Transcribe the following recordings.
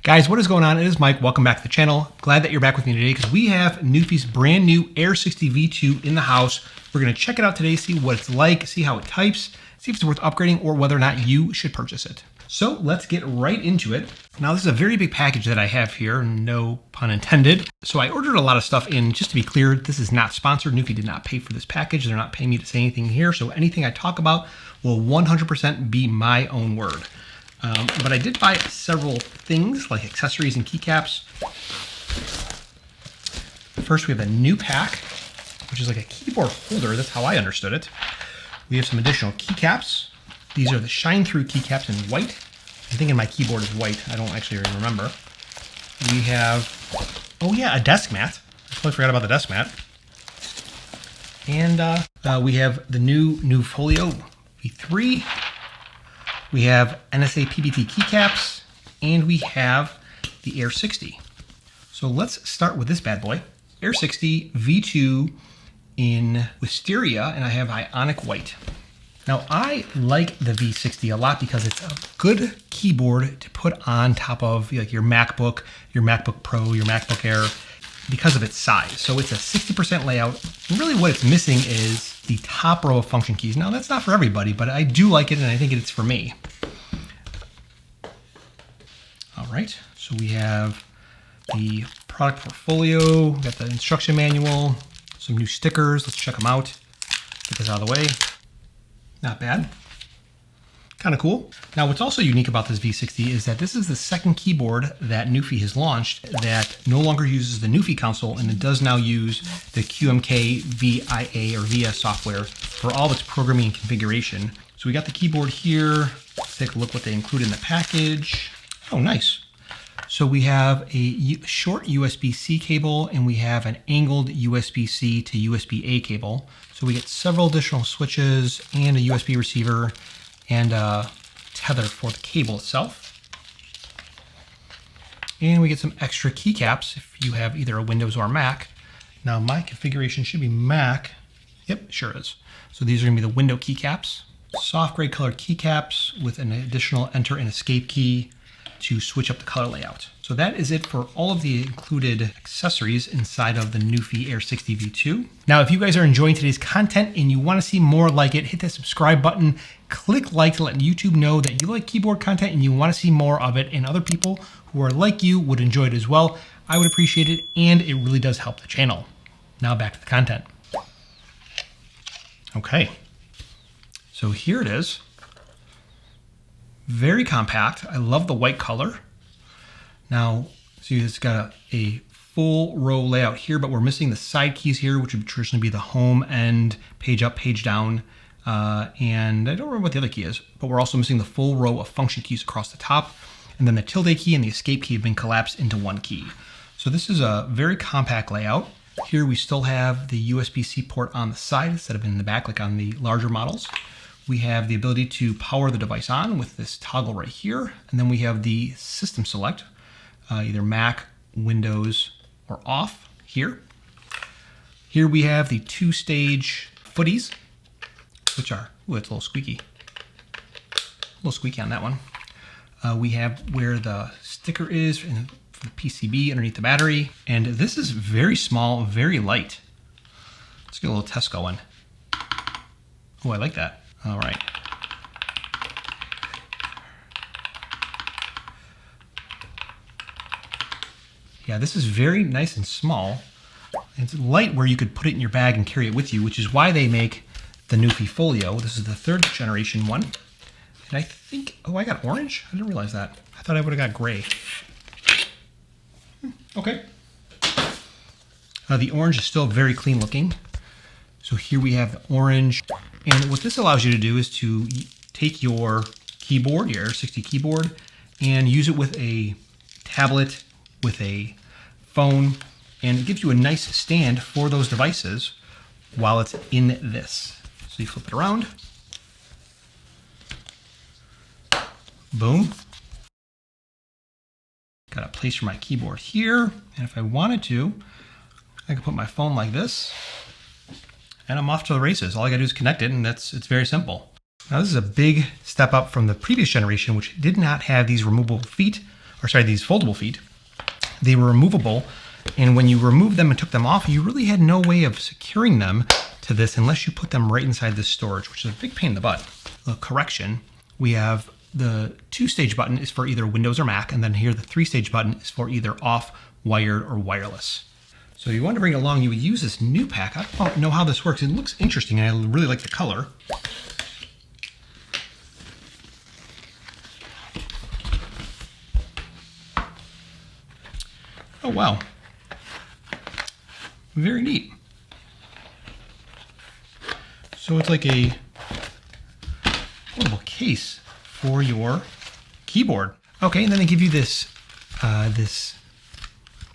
Guys, what is going on? It is Mike. Welcome back to the channel. Glad that you're back with me today because we have NuPhy's brand new Air60 V2 in the house. We're going to check it out today, see what it's like, see how it types, see if it's worth upgrading or whether or not you should purchase it. So let's get right into it. Now this is a very big package that I have here, no pun intended. So I ordered a lot of stuff in. Just to be clear, this is not sponsored. NuPhy did not pay for this package. They're not paying me to say anything here. So anything I talk about will 100% be my own word. But I did buy several things like accessories and keycaps. First, we have a NuPack, which is like a keyboard holder. That's how I understood it. We have some additional keycaps. These are the shine-through keycaps in white. I think in my keyboard is white. I don't actually remember. We have, oh yeah, a desk mat. I totally forgot about the desk mat. And we have the new NuFolio V3. We have NSA PBT keycaps, and we have the Air60. So let's start with this bad boy. Air60 V2 in Wisteria, and I have Ionic White. Now I like the V60 a lot because it's a good keyboard to put on top of like your MacBook Pro, your MacBook Air, because of its size. So it's a 60% layout. And really what it's missing is the top row of function keys. Now that's not for everybody, but I do like it and I think it's for me. All right, so we have the product portfolio, we got the instruction manual, some new stickers. Let's check them out. Get this out of the way. Not bad. Kind of cool. Now, what's also unique about this V60 is that this is the second keyboard that NuPhy has launched that no longer uses the NuPhy console, and it does now use the QMK VIA or VIA software for all of its programming and configuration. So we got the keyboard here. Let's take a look what they include in the package. Oh, nice. So we have a short USB-C cable and we have an angled USB-C to USB-A cable. So we get several additional switches and a USB receiver and a tether for the cable itself. And we get some extra keycaps if you have either a Windows or a Mac. Now my configuration should be Mac. Yep, sure is. So these are gonna be the window keycaps. Soft gray colored keycaps with an additional enter and escape key to switch up the color layout. So that is it for all of the included accessories inside of the NuPhy Air60 V2. Now, if you guys are enjoying today's content and you want to see more like it, hit that subscribe button, click like to let YouTube know that you like keyboard content and you want to see more of it, and other people who are like you would enjoy it as well. I would appreciate it, and it really does help the channel. Now back to the content. Okay, so here it is. Very compact. I love the white color. Now, see, it's got a full row layout here, but we're missing the side keys here, which would traditionally be the home and page up, page down. And I don't remember what the other key is, but we're also missing the full row of function keys across the top. And then the tilde key and the escape key have been collapsed into one key. So this is a very compact layout. Here we still have the USB-C port on the side instead of in the back like on the larger models. We have the ability to power the device on with this toggle right here. And then we have the system select, either Mac, Windows, or off here. Here we have the two-stage footies, which are, ooh, it's a little squeaky. A little squeaky on that one. We have where the sticker is for the PCB underneath the battery. And this is very small, very light. Let's get a little test going. Oh, I like that. All right. Yeah, this is very nice and small. It's light where you could put it in your bag and carry it with you, which is why they make the NuFolio. This is the 3rd generation one. And I think, oh, I got orange? I didn't realize that. I thought I would have got gray. Okay. The orange is still very clean looking. So here we have the orange. And what this allows you to do is to take your keyboard, your Air60 keyboard, and use it with a tablet, with a phone, and it gives you a nice stand for those devices while it's in this. So you flip it around. Boom. Got a place for my keyboard here. And if I wanted to, I could put my phone like this. And I'm off to the races. All I gotta do is connect it, and it's very simple. Now this is a big step up from the previous generation, which did not have these removable feet, or sorry, these foldable feet, they were removable. And when you removed them and took them off, you really had no way of securing them to this unless you put them right inside this storage, which is a big pain in the butt. A correction, we have the 2-stage button is for either Windows or Mac, and then here the 3-stage button is for either off, wired, or wireless. So if you want to bring it along, you would use this NuPack. I don't know how this works. It looks interesting, and I really like the color. Oh, wow. Very neat. So it's like a portable case for your keyboard. Okay, and then they give you this this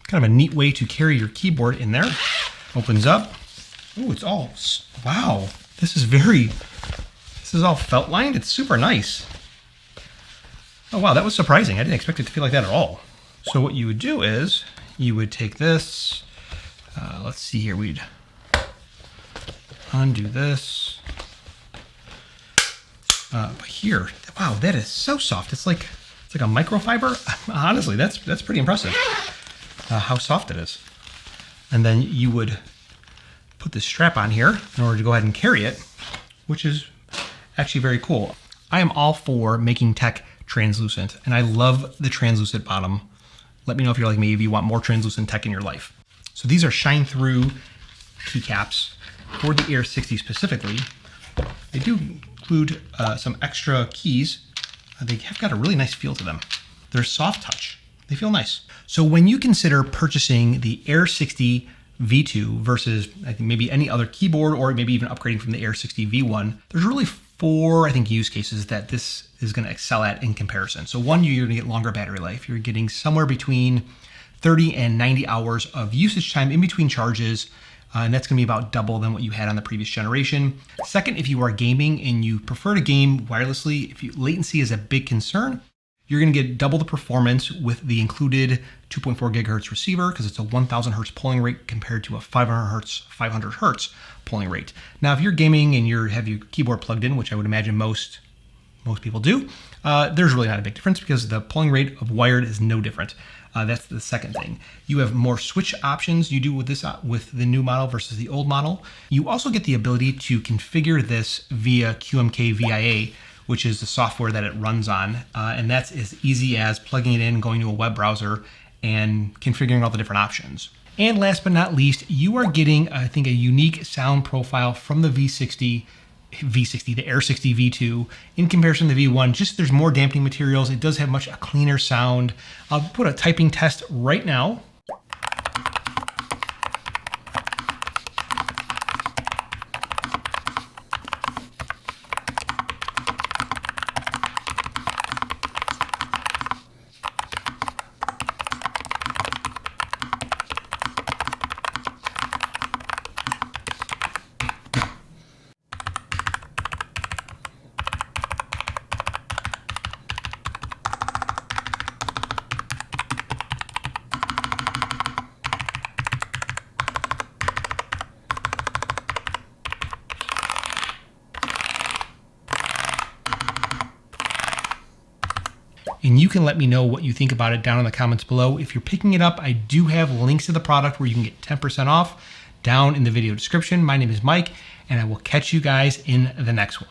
kind of a neat way to carry your keyboard in there. Opens up. Oh, it's all, wow. This is all felt lined. It's super nice. Oh, wow, that was surprising. I didn't expect it to feel like that at all. So what you would do is you would take this, let's see here, we'd undo this. But here, wow, that is so soft. It's like a microfiber. Honestly, that's pretty impressive. How soft it is. And then you would put this strap on here in order to go ahead and carry it, which is actually very cool. I am all for making tech translucent, and I love the translucent bottom. Let me know if you're like me, if you want more translucent tech in your life. So these are shine through keycaps for the Air60 specifically. They do include some extra keys. They have got a really nice feel to them. They're soft touch. They feel nice. So when you consider purchasing the Air60 V2 versus I think maybe any other keyboard, or maybe even upgrading from the Air60 V1, there's really 4, I think, use cases that this is going to excel at in comparison. So one, you're going to get longer battery life. You're getting somewhere between 30 and 90 hours of usage time in between charges. And that's going to be about double than what you had on the previous generation. Second, if you are gaming and you prefer to game wirelessly, if latency is a big concern, you're going to get double the performance with the included 2.4 gigahertz receiver, because it's a 1000 hertz polling rate compared to a 500 hertz polling rate. Now, if you're gaming and you have your keyboard plugged in, which I would imagine most people do, there's really not a big difference because the polling rate of wired is no different. That's the second thing. You have more switch options you do with this with the new model versus the old model. You also get the ability to configure this via QMK VIA, which is the software that it runs on. And that's as easy as plugging it in, going to a web browser, and configuring all the different options. And last but not least, you are getting, I think, a unique sound profile from the the Air60 V2 in comparison to the V1. Just there's more dampening materials. It does have much a cleaner sound. I'll put a typing test right now. And you can let me know what you think about it down in the comments below. If you're picking it up, I do have links to the product where you can get 10% off down in the video description. My name is Mike, and I will catch you guys in the next one.